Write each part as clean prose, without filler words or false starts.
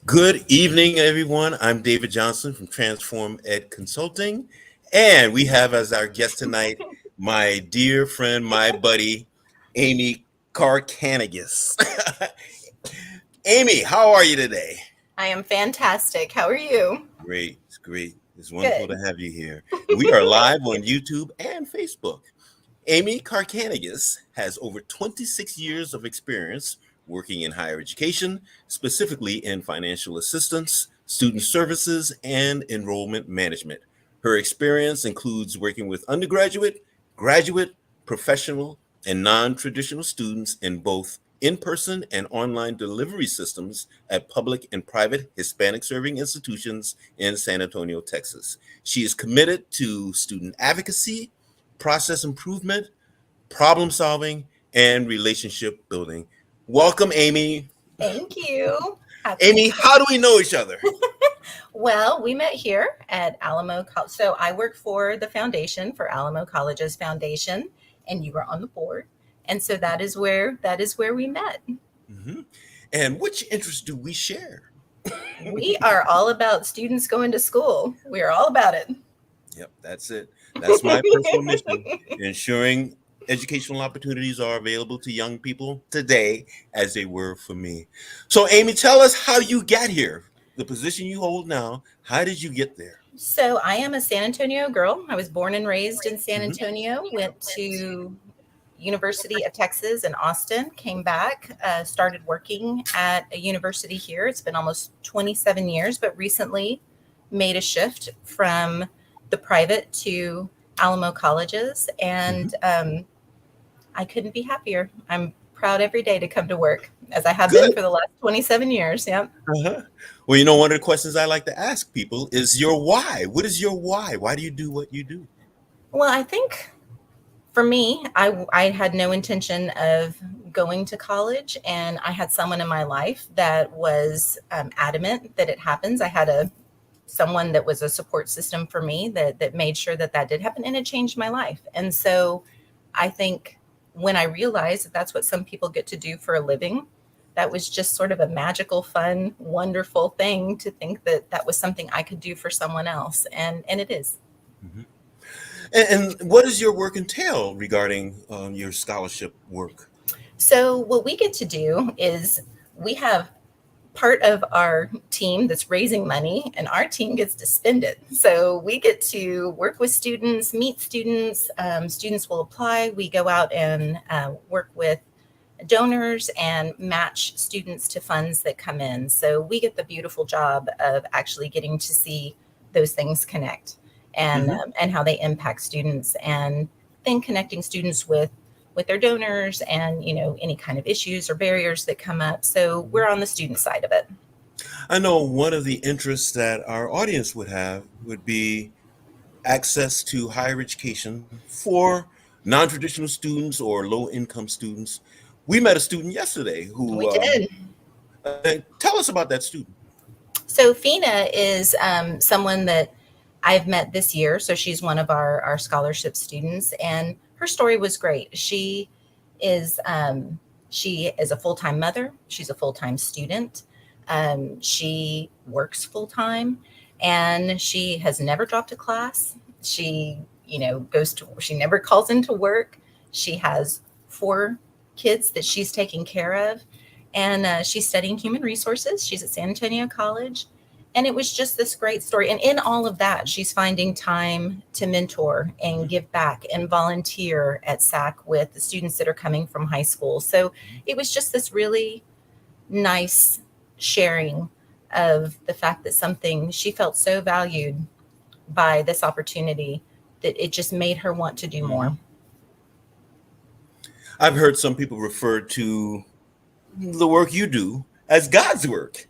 Good evening, everyone. I'm David Johnson from Transform Ed Consulting, and we have as our guest tonight my dear friend, my buddy, Amy Carcanagues. Amy, how are you today? I am fantastic. How are you? Great, it's great. It's wonderful to Good. have you here. And we are live on YouTube and Facebook. Amy Carcanagues has over 26 years of experience working in higher education, specifically in financial assistance, student services, and enrollment management. Her experience includes working with undergraduate, graduate, professional, and non traditional students in both in person and online delivery systems at public and private Hispanic serving institutions in San Antonio, Texas. She is committed to student advocacy, process improvement, problem solving, and relationship building. Welcome, Amy. Thank you. Happy to Amy, be how do we know each other? Well, we met here at Alamo College. So I work for the foundation for Alamo College's foundation, and you were on the board. And so that is where we met. Mhm. And which interests do we share? We are all about students going to school. We are all about it. Yep, that's it. That's my personal mission, ensuring educational opportunities are available to young people today as they were for me. So, Amy, tell us how you got here, the position you hold now. How did you get there? So I am a San Antonio girl. I was born and raised in San Mhm. Antonio, went to University of Texas in Austin, came back, started working at a university here. It's been almost 27 years, but recently made a shift from the private to Alamo colleges. Mhm. And I couldn't be happier. I'm proud every day to come to work, as I have been Good. for the last 27 years. Yep. Uh-huh. Well, one of the questions I like to ask people is your why. What is your why? Why do you do what you do? Well, I think for me, I had no intention of going to college, and I had someone in my life that was adamant that it happens. I had a someone that was a support system for me that made sure that that did happen, and it changed my life. And so, I think when I realized that that's what some people get to do for a living, that was just sort of a magical, fun, wonderful thing to think that that was something I could do for someone else, and it is. Mhm. And what does your work entail regarding your scholarship work? So, what we get to do is we have part of our team that's raising money, and our team gets to spend it. So, we get to work with students, meet students. Students will apply. We go out and work with donors and match students to funds that come in. So, we get the beautiful job of actually getting to see those things connect Hmm. and how they impact students, and then connecting students with their donors and any kind of issues or barriers that come up. So we're on the student side of it. I know one of the interests that our audience would have would be access to higher education for non-traditional students or low-income students. We met a student yesterday We who did. tell us about that student. So Fina is someone that I've met this year. So she's one of our scholarship students, and her story was great. Is she is a full time mother. She's a full time student. She works full time, and she has never dropped a class. She goes to she never calls into work. She has four kids that she's taking care of, and she's studying human resources. She's at San Antonio College. And it was just this great story. And in all of that, she's finding time to mentor and Mhm. give back and volunteer at SAC with the students that are coming from high school. So it was just this really nice sharing of the fact that something she felt so valued by this opportunity that it just made her want to do more. Mhm. I've heard some people refer to the work you do as God's work.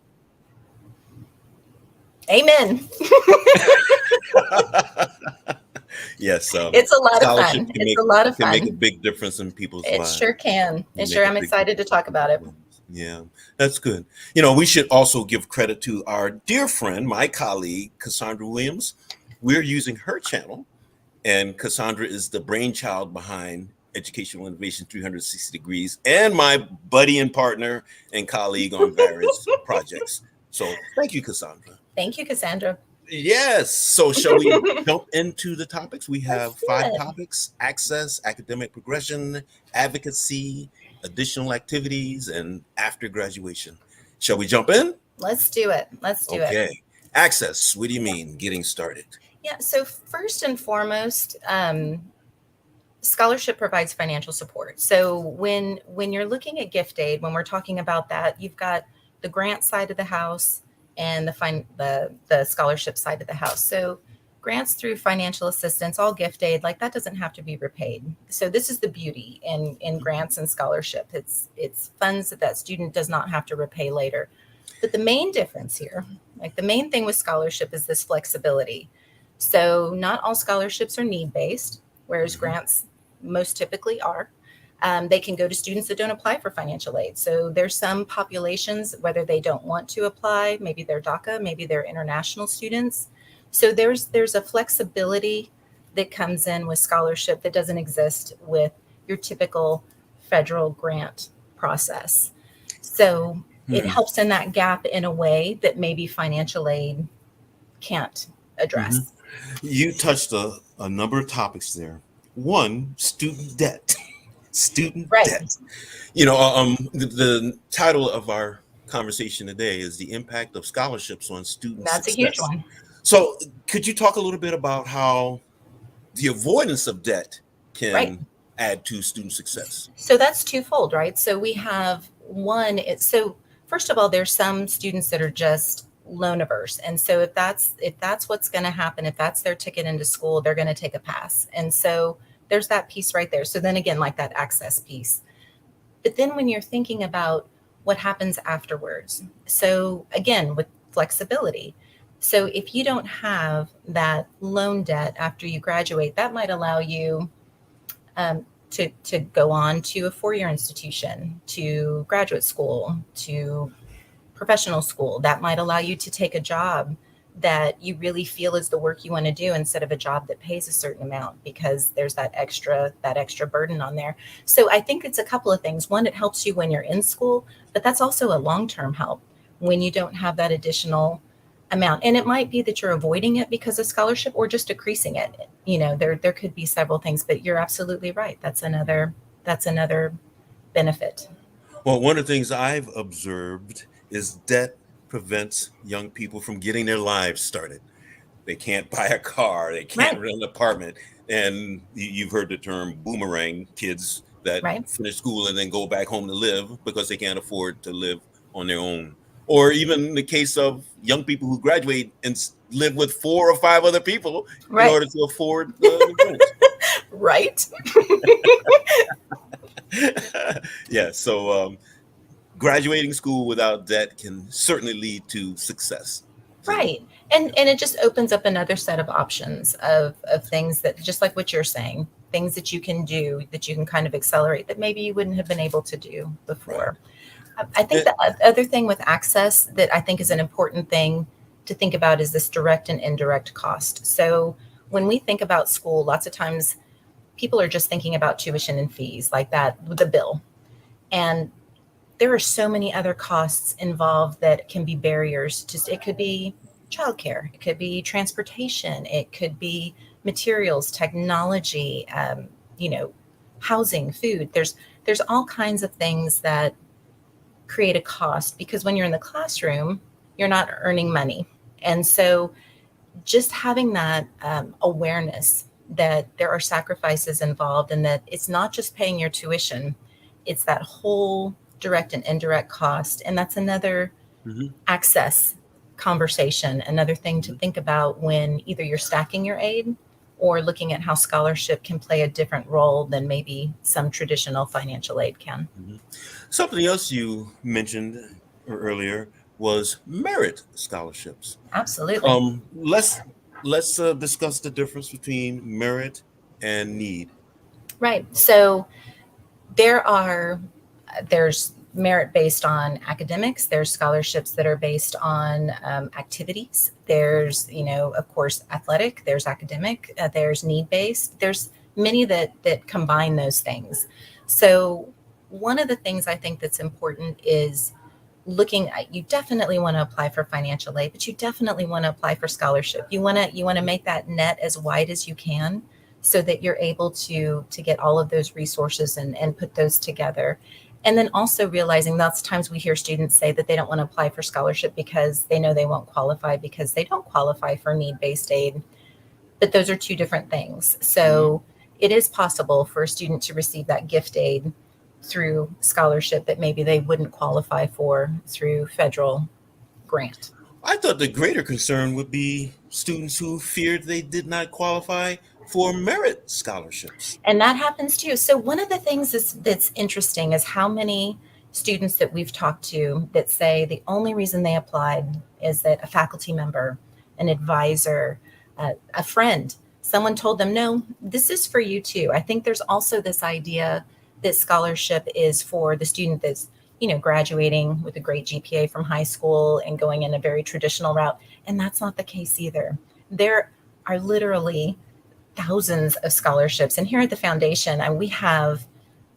Amen. Yes, It's a lot of scholarship fun. It's a lot of can make a fun. big difference in people's It lives. sure can. It Can sure. make a I'm big excited to difference in talk about people's it. lives. Yeah, that's good. We should also give credit to our dear friend, my colleague, Cassandra Williams. We're using her channel, and Cassandra is the brainchild behind Educational Innovation 360 Degrees and my buddy and partner and colleague on various projects. So thank you, Cassandra. Thank you, Cassandra. Yes. So shall we jump into the topics? We Let's have do 5 it. topics: access, academic progression, advocacy, additional activities, and after graduation. Shall we jump in? Let's do it. Let's do it. Okay. Access. What do you Yeah. mean getting started? Yeah. So first and foremost, scholarship provides financial support. So when you're looking at gift aid, when we're talking about that, you've got the grant side of the house and the scholarship side of the house. So grants through financial assistance, all gift aid, like that doesn't have to be repaid. So this is the beauty in grants and scholarship. It's funds that student does not have to repay later. But the main difference here, like the main thing with scholarship is this flexibility. So not all scholarships are need based, whereas grants most typically are. They can go to students that don't apply for financial aid. So there's some populations, whether they don't want to apply, maybe they're DACA, maybe they're international students. So there's a flexibility that comes in with scholarship that doesn't exist with your typical federal grant process. So it Mhm. helps in that gap in a way that maybe financial aid can't Mhm. address. You touched a number of topics there. One, student debt. Student Right. debt. The title of our conversation today is the impact of scholarships on student That's a huge success. one. So, could you talk a little bit about how the avoidance of debt Right. can add to student success? So that's twofold, right? So we have one, so first of all, there's some students that are just loan averse. And so if that's what's going to happen, if that's their ticket into school, they're going to take a pass. And so there's that piece right there. So then again, like that access piece. But then when you're thinking about what happens afterwards, so again, with flexibility. So if you don't have that loan debt after you graduate, that might allow you to go on to a four-year institution, to graduate school, to professional school. That might allow you to take a job that you really feel is the work you want to do instead of a job that pays a certain amount, because there's that extra burden on there. So I think it's a couple of things. One, it helps you when you're in school, but that's also a long-term help when you don't have that additional amount. And it might be that you're avoiding it because of scholarship or just decreasing it. There could be several things, but you're absolutely right. That's another benefit. Well, one of the things I've observed is debt prevents young people from getting their lives started. They can't buy a car, they can't Right, rent an apartment. And you've heard the term boomerang kids that right. finish school and then go back home to live because they can't afford to live on their own. Or even the case of young people who graduate and live with 4 or 5 other people in Right. order to afford the rent. Right. Yeah, so graduating school without debt can certainly lead to success. So, Right. And it just opens up another set of options of things that, just like what you're saying, things that you can do that you can kind of accelerate that maybe you wouldn't have been able to do right. before. I think And, the other thing with access that I think is an important thing to think about is this direct and indirect cost. So when we think about school, lots of times people are just thinking about tuition and fees like that with the bill. And there are so many other costs involved that can be barriers to it. Could be childcare, it could be transportation, it could be materials, technology, you know housing, food. There's all kinds of things that create a cost, because when you're in the classroom you're not earning money. And so just having that awareness that there are sacrifices involved, and that it's not just paying your tuition, it's that whole direct and indirect cost. And that's another mhm, access conversation, another thing to mhm, think about when either you're stacking your aid or looking at how scholarship can play a different role than maybe some traditional financial aid can. mhm. Something else you mentioned earlier was merit scholarships. Absolutely. Let's discuss the difference between merit and need. Right. So there's merit based on academics, there's scholarships that are based on activities, there's of course athletic, there's academic, there's need based, there's many that combine those things. So one of the things I think that's important is looking at, you definitely want to apply for financial aid, but you definitely want to apply for scholarship. You want to make that net as wide as you can so that you're able to get all of those resources and put those together. And then also realizing lots of times we hear students say that they don't want to apply for scholarship because they know they won't qualify because they don't qualify for need-based aid. But those are two different things. So it is possible for a student to receive that gift aid through scholarship that maybe they wouldn't qualify for through federal grant. I thought the greater concern would be students who feared they did not qualify for merit scholarships. And that happens too. So one of the things that's interesting is how many students that we've talked to that say the only reason they applied is that a faculty member, an advisor, a friend, someone told them, no, this is for you too. I think there's also this idea that scholarship is for the student that's, graduating with a great GPA from high school and going in a very traditional route. And that's not the case either. There are literally thousands of scholarships. And here at the foundation, and we have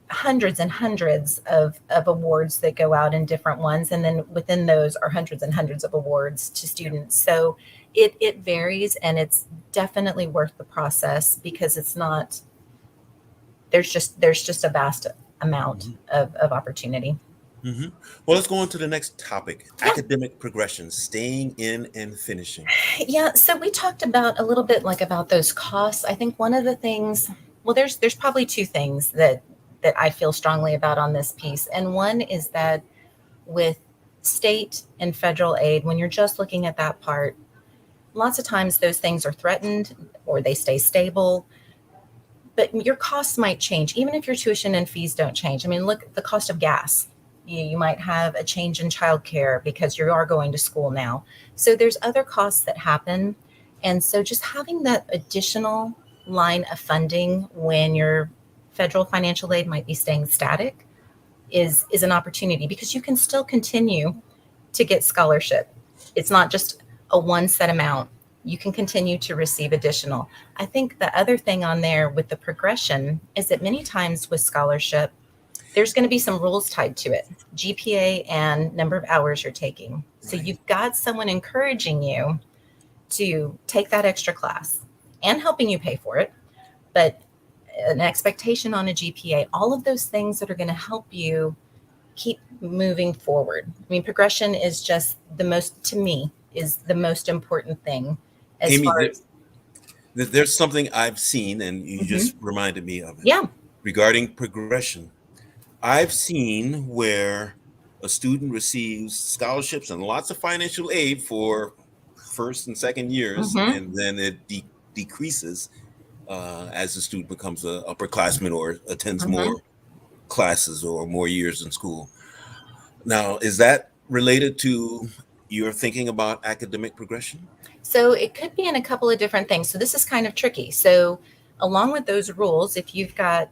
hundreds and hundreds of awards that go out in different ones. And then within those are hundreds and hundreds of awards to students. So it varies, and it's definitely worth the process because it's not, there's just a vast amount of opportunity. Mm-hmm. Well, let's go on to the next topic, Yeah. academic progression, staying in and finishing. Yeah, so we talked about a little bit like about those costs. I think one of the things, well, there's probably two things that I feel strongly about on this piece. And one is that with state and federal aid, when you're just looking at that part, lots of times those things are threatened or they stay stable, but your costs might change, even if your tuition and fees don't change. I mean, look at the cost of gas. You might have a change in childcare because you are going to school now. So there's other costs that happen. And so just having that additional line of funding when your federal financial aid might be staying static is an opportunity because you can still continue to get scholarship. It's not just a one set amount. You can continue to receive additional. I think the other thing on there with the progression is that many times with scholarship, there's going to be some rules tied to it, GPA and number of hours you're taking. So Right. you've got someone encouraging you to take that extra class and helping you pay for it, but an expectation on a GPA, all of those things that are going to help you keep moving forward. I mean, progression is just to me, is the most important thing as Amy, far as, there's something I've seen, and you Mhm. just reminded me of it Yeah. regarding progression. I've seen where a student receives scholarships and lots of financial aid for first and second years, Hmm. and then it decreases as the student becomes a upperclassman or attends Hmm. more classes or more years in school. Now, is that related to your thinking about academic progression? So it could be in a couple of different things. So this is kind of tricky. So along with those rules, if you've got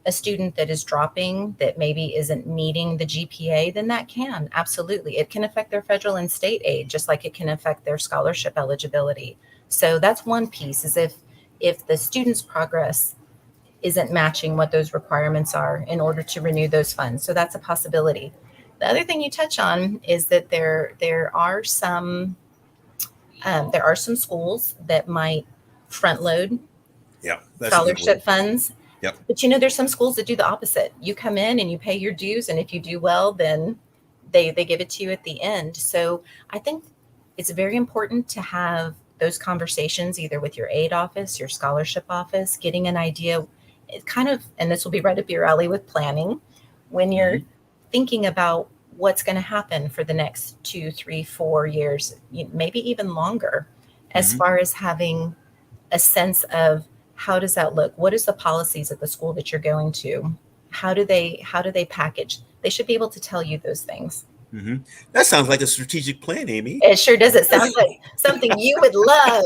a student that is dropping that maybe isn't meeting the GPA, then that can absolutely, it can affect their federal and state aid, just like it can affect their scholarship eligibility. So that's one piece, is if the student's progress isn't matching what those requirements are in order to renew those funds. So that's a possibility. The other thing you touch on is that there are some schools that might front load Yeah, that's a good scholarship word. funds. Yep. But there's some schools that do the opposite. You come in and you pay your dues, and if you do well, then they give it to you at the end. So I think it's very important to have those conversations either with your aid office, your scholarship office, getting an idea. It kind of, and this will be right up your alley with planning, when you're Hmm. thinking about what's going to happen for the next 2, 3, 4 years, maybe even longer, as Hmm. far as having a sense of how does that look? What is the policies at the school that you're going to? How do they package? They should be able to tell you those things. Hmm. That sounds like a strategic plan, Amy. It sure does. It sounds like something you would love.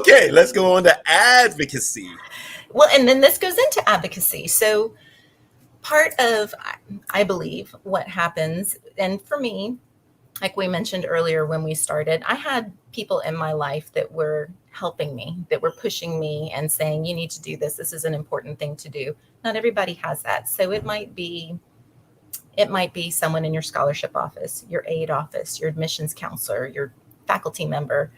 Okay, let's go on to advocacy. Well, and then this goes into advocacy. So part of, I believe, what happens, and for me, like we mentioned earlier when we started, I had people in my life that were helping me, that were pushing me and saying, you need to do this. This is an important thing to do. Not everybody has that. So it might be It might be someone in your scholarship office, your aid office, your admissions counselor, your faculty member,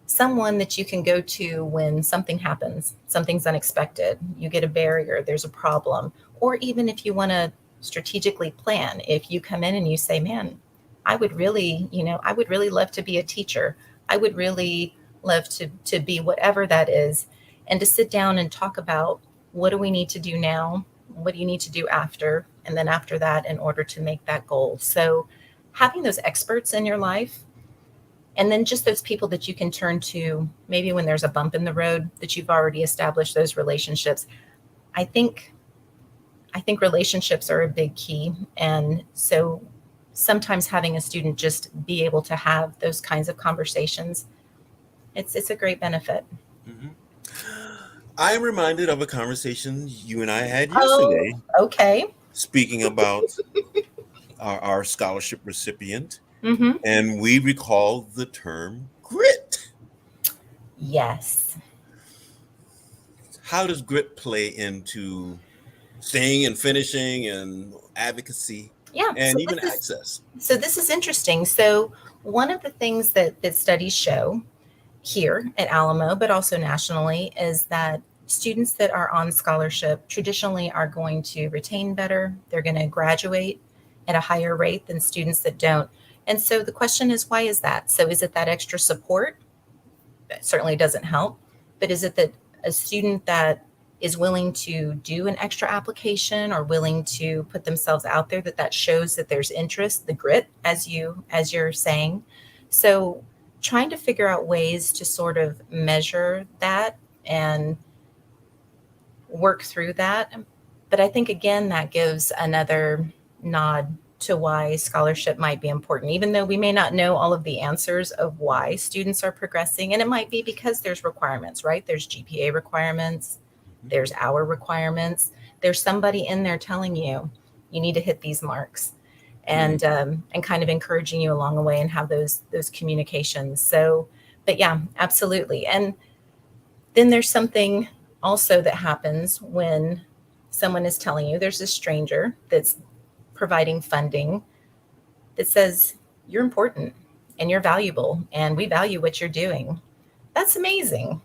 someone that you can go to when something happens, something's unexpected, you get a barrier, there's a problem, or even if you want to strategically plan, if you come in and you say, man, I would really love to be a teacher. I would really love to be whatever that is. And to sit down and talk about what do we need to do now? What do you need to do after? And then after that, in order to make that goal. So having those experts in your life, and then just those people that you can turn to maybe when there's a bump in the road, that you've already established those relationships. I think I think relationships are a big key. And so sometimes having a student just be able to have those kinds of conversations, it's a great benefit. Mhm. I am reminded of a conversation you and I had Oh, yesterday, okay. speaking about our scholarship recipient, Mm-hmm. and we recall the term grit. Yes. How does grit play into staying and finishing and advocacy Yeah. and even access? This is interesting. So one of the things that studies show here at Alamo, but also nationally, is that students that are on scholarship traditionally are going to retain better. They're going to graduate at a higher rate than students that don't. And so the question is, why is that? So is it that extra support? That certainly doesn't help. But is it that a student that is willing to do an extra application or willing to put themselves out there, that shows that there's interest, the grit, as you're saying. So trying to figure out ways to sort of measure that and work through that. But I think, again, that gives another nod to why scholarship might be important, even though we may not know all of the answers of why students are progressing. And it might be because there's requirements, right? There's GPA requirements, there's hour requirements, there's somebody in there telling you you need to hit these marks, and kind of encouraging you along the way and have those communications. So, but yeah, absolutely. And then there's something also that happens when someone is telling you, there's a stranger that's providing funding that says you're important and you're valuable and we value what you're doing. That's amazing.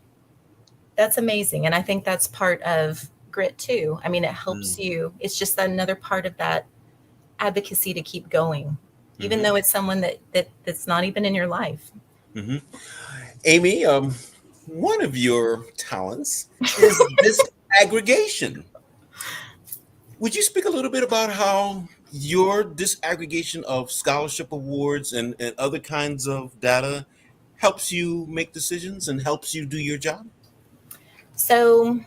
That's amazing. And I think that's part of grit too. I mean, it helps Mm. you. It's just another part of that advocacy to keep going, even Mhm. though it's someone that's not even in your life. Mhm. Amy, one of your talents is disaggregation. Would you speak a little bit about how your disaggregation of scholarship awards and other kinds of data helps you make decisions and helps you do your job? So,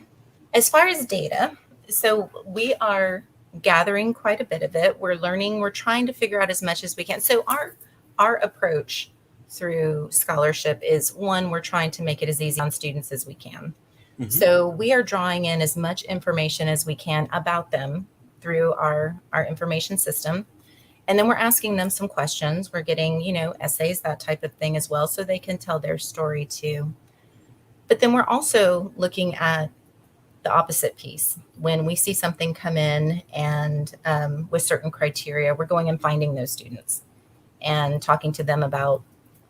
as far as data, so we are gathering quite a bit of it. We're learning, we're trying to figure out as much as we can. So our approach through scholarship is, one, we're trying to make it as easy on students as we can. Hmm. So we are drawing in as much information as we can about them through our information system. And then we're asking them some questions. We're getting, essays, that type of thing as well, so they can tell their story too. But then we're also looking at the opposite piece. When we see something come in and with certain criteria, we're going and finding those students and talking to them about,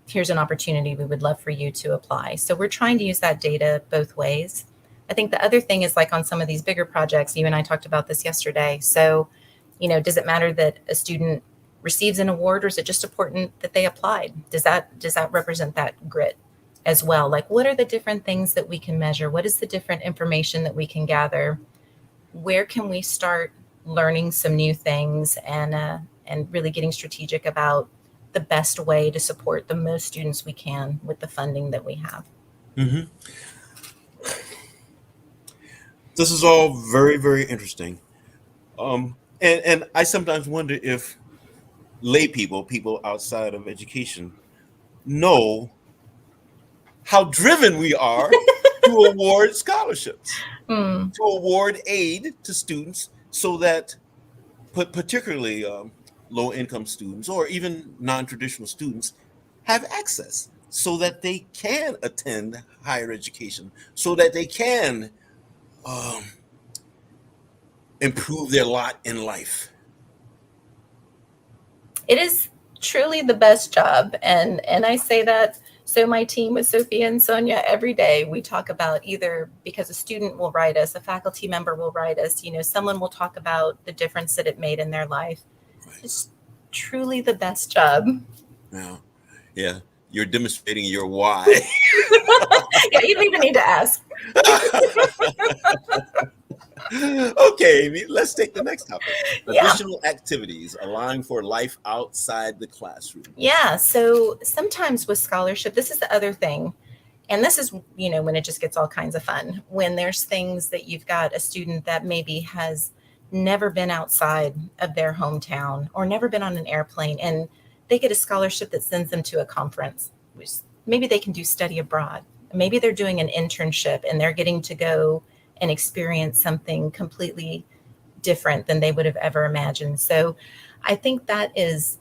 here's an opportunity we would love for you to apply. So we're trying to use that data both ways. I think the other thing is, like on some of these bigger projects, you and I talked about this yesterday. So, does it matter that a student receives an award, or is it just important that they applied? Does that represent that grit as well? Like, what are the different things that we can measure? What is the different information that we can gather? Where can we start learning some new things, and really getting strategic about the best way to support the most students we can with the funding that we have? Hmm. This is all very, very interesting. And I sometimes wonder if lay people, people outside of education, know how driven we are to award scholarships, Hmm. to award aid to students so that particularly low income students or even non traditional students have access so that they can attend higher education, so that they can um, improve their lot in life. It is truly the best job. And I say that, so my team with Sophia and Sonia, every day we talk about, either because a student will write us, a faculty member will write us, someone will talk about the difference that it made in their life. Right. It's truly the best job. Yeah. Yeah. You're demonstrating your why. Yeah, you don't even need to ask. Okay, Amy, let's take the next topic. Yeah. Additional activities allowing for life outside the classroom. Yeah. So sometimes with scholarship, this is the other thing. And this is, when it just gets all kinds of fun, when there's things that you've got a student that maybe has never been outside of their hometown or never been on an airplane, and they get a scholarship that sends them to a conference. Maybe they can do study abroad. Maybe they're doing an internship and they're getting to go and experience something completely different than they would have ever imagined. So I think that is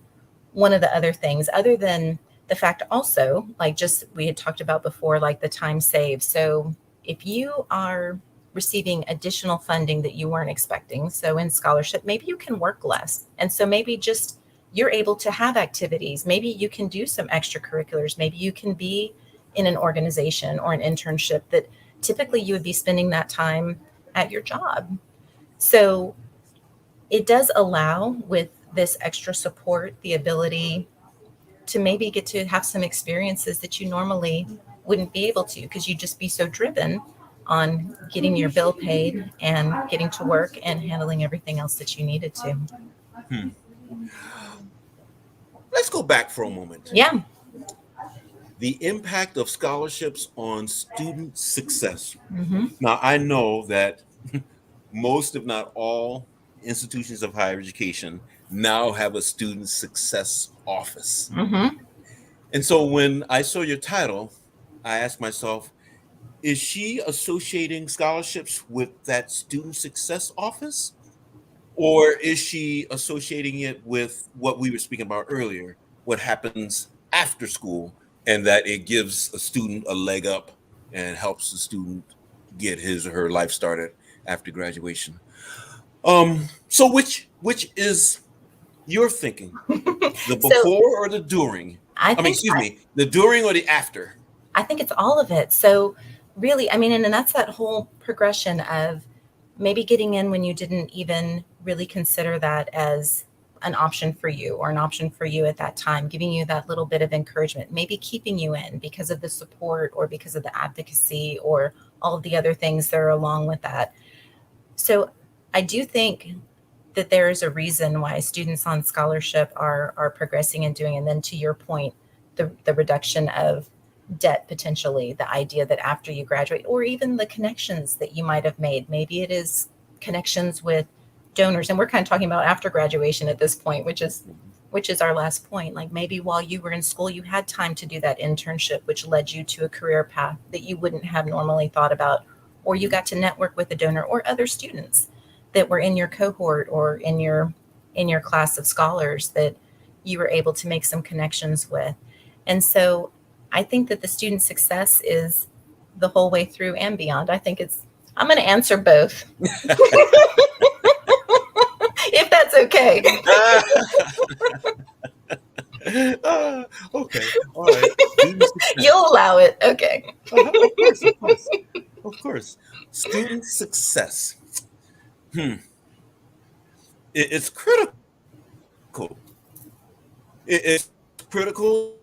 one of the other things, other than the fact also, like just we had talked about before, like the time saved. So if you are receiving additional funding that you weren't expecting, so in scholarship, maybe you can work less. And so maybe just you're able to have activities. Maybe you can do some extracurriculars. Maybe you can be in an organization or an internship that typically you would be spending that time at your job. So it does allow, with this extra support, the ability to maybe get to have some experiences that you normally wouldn't be able to, because you'd just be so driven on getting your bill paid and getting to work and handling everything else that you needed to. Hmm. Let's go back for a moment. Yeah. The impact of scholarships on student success. Mm-hmm. Now, I know that most, if not all, institutions of higher education now have a student success office. Mm-hmm. And so when I saw your title, I asked myself, is she associating scholarships with that student success office? Or is she associating it with what we were speaking about earlier, what happens after school, and that it gives a student a leg up and helps the student get his or her life started after graduation? So which is your thinking? The So before or the during? I I mean, think excuse me, the during or the after? I think it's all of it. So really, I mean, and that's that whole progression of maybe getting in when you didn't even really consider that as an option for you, or an option for you at that time, giving you that little bit of encouragement, maybe keeping you in because of the support or because of the advocacy or all of the other things that are along with that. So I do think that there is a reason why students on scholarship are progressing and doing. And then to your point, the reduction of debt, potentially the idea that after you graduate, or even the connections that you might have made, maybe it is connections with donors. And we're kind of talking about after graduation at this point, which is our last point. Like maybe while you were in school, you had time to do that internship, which led you to a career path that you wouldn't have normally thought about, or you got to network with a donor or other students that were in your cohort or in your class of scholars that you were able to make some connections with. And so I think that the student success is the whole way through and beyond. I'm going to answer both, if that's okay. Okay, all right. Student success. You'll allow it. Okay. Of course, of course, of course. Student success. It's critical. It's critical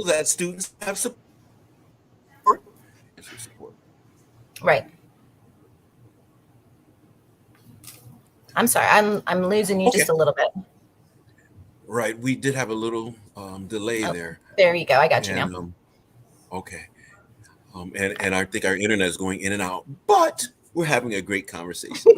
that students have support. Support. Right. I'm sorry. I'm losing you Okay. just a little bit. Right. We did have a little delay Oh, there. there you go. I got you And now. okay. And I think our internet is going in and out, but we're having a great conversation.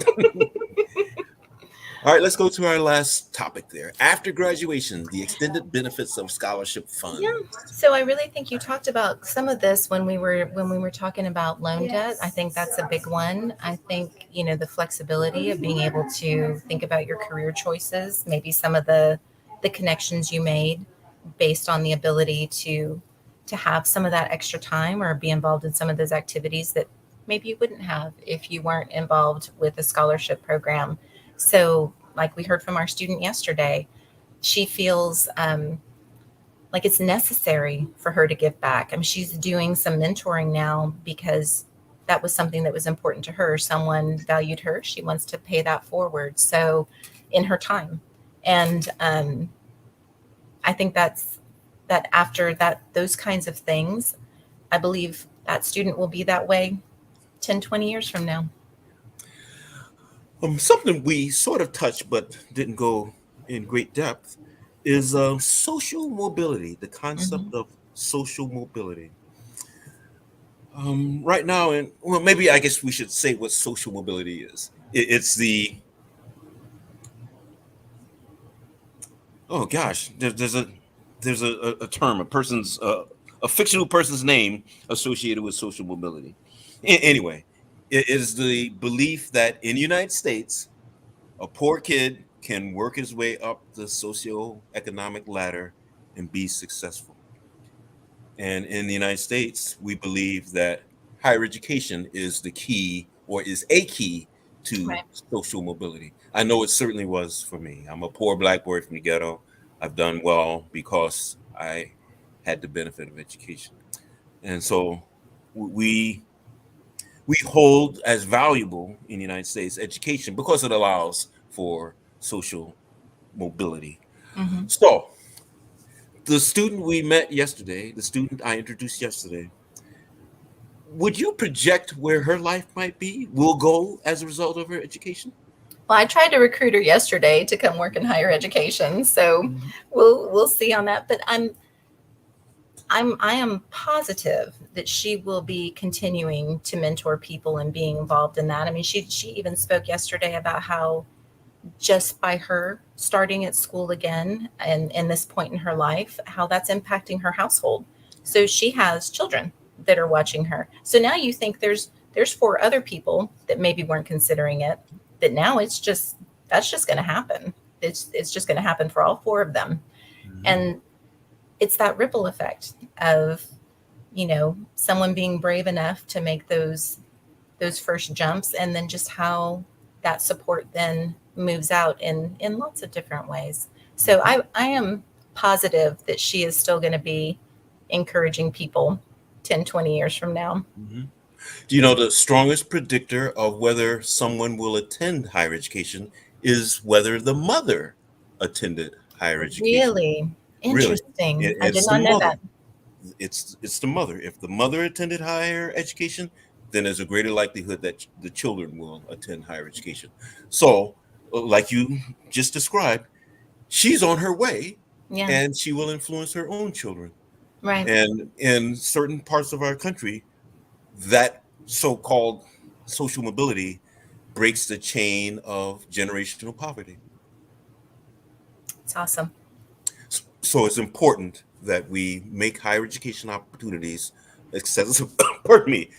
All right, let's go to our last topic there. After graduation, the extended benefits of scholarship funds. Yeah. So I really think you talked about some of this when we were talking about loan debt. I think that's a big one. I think, the flexibility of being able to think about your career choices, maybe some of the connections you made based on the ability to have some of that extra time or be involved in some of those activities that maybe you wouldn't have if you weren't involved with a scholarship program. So like we heard from our student yesterday, she feels like it's necessary for her to give back. I mean, she's doing some mentoring now because that was something that was important to her. Someone valued her. She wants to pay that forward. So, in her time, and I think that after that, those kinds of things, I believe that student will be that way 10, 20 years from now. Something we sort of touched but didn't go in great depth is social mobility, the Hmm. concept of social mobility. Right now, and well, maybe I guess we should say what social mobility is. It's the oh gosh, there's a term, a fictional person's name associated with social mobility. Anyway, it is the belief that in the United States, a poor kid can work his way up the socioeconomic ladder and be successful. And in the United States, we believe that higher education is the key or is a key to Right. social mobility. I know it certainly was for me. I'm a poor black boy from the ghetto. I've done well because I had the benefit of education. And so we we hold as valuable in the United States education because it allows for social mobility. Hmm. So the student we met yesterday, the student I introduced yesterday, would you project where her life might be, will go as a result of her education? Well, I tried to recruit her yesterday to come work in higher education, so Mhm. we'll see on that. But I am positive that she will be continuing to mentor people and being involved in that. I mean, she even spoke yesterday about how just by her starting at school again and in this point in her life, how that's impacting her household. So she has children that are watching her. So now you think there's four other people that maybe weren't considering it, that now it's just that's just going to happen. It's just going to happen for all four of them. Mhm. And it's that ripple effect of, someone being brave enough to make those first jumps, and then just how that support then moves out in lots of different ways. So Mhm. I am positive that she is still going to be encouraging people 10, 20 years from now. Mhm. Do you know the strongest predictor of whether someone will attend higher education is whether the mother attended higher education? Really Really, interesting. I did it's the not know mother. that. It's the mother. If the mother attended higher education, then there's a greater likelihood that the children will attend higher education. So, like you just described, she's on her way, Yeah. and she will influence her own children. Right. And in certain parts of our country, that so-called social mobility breaks the chain of generational poverty. It's awesome. So it's important that we make higher education opportunities accessible, pardon me,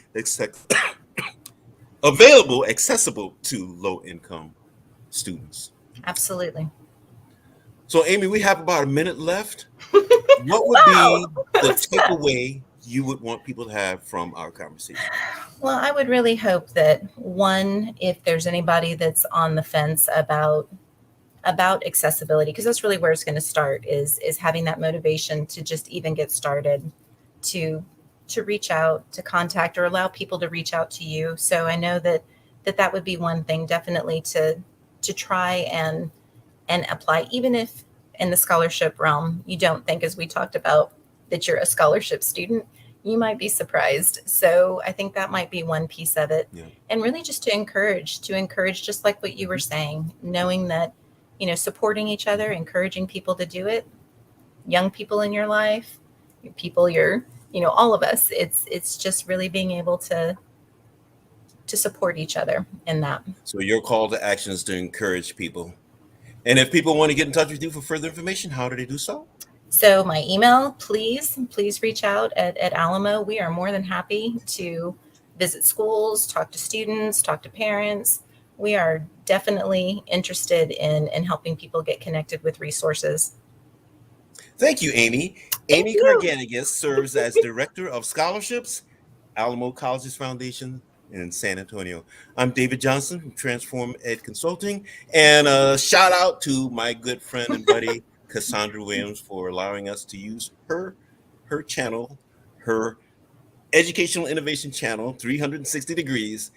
available, accessible to low income students. Absolutely. So, Amy, we have about a minute left. What would Wow. be That the was fast. takeaway you would want people to have from our conversation? Well, I would really hope that, one, if there's anybody that's on the fence about accessibility, because that's really where it's going to start, is having that motivation to just even get started, to reach out, to contact, or allow people to reach out to you. So I know that would be one thing, definitely, to try and apply, even if in the scholarship realm you don't think, as we talked about, that you're a scholarship student. You might be surprised. So I think that might be one piece of it. Yeah. And really just to encourage, just like what you were Mhm. saying, knowing that, supporting each other, encouraging people to do it, young people in your life, people you're, all of us. It's just really being able to support each other in that. So, your call to action is to encourage people. And if people want to get in touch with you for further information, how do they do so? So my email, please reach out at Alamo. We are more than happy to visit schools, talk to students, talk to parents. We are definitely interested in helping people get connected with resources. Thank you, Amy. Thank Amy you. Carcanagues serves as Director of Scholarships, Alamo Colleges Foundation in San Antonio. I'm David Johnson from Transform Ed Consulting, and a shout out to my good friend and buddy, Cassandra Williams for allowing us to use her channel, her educational innovation channel, 360 degrees.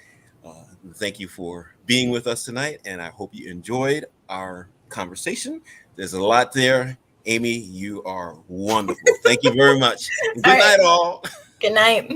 Thank you for being with us tonight, and I hope you enjoyed our conversation. There's a lot there. Amy, you are wonderful. Thank you very much. And All good right. night, all. Good night.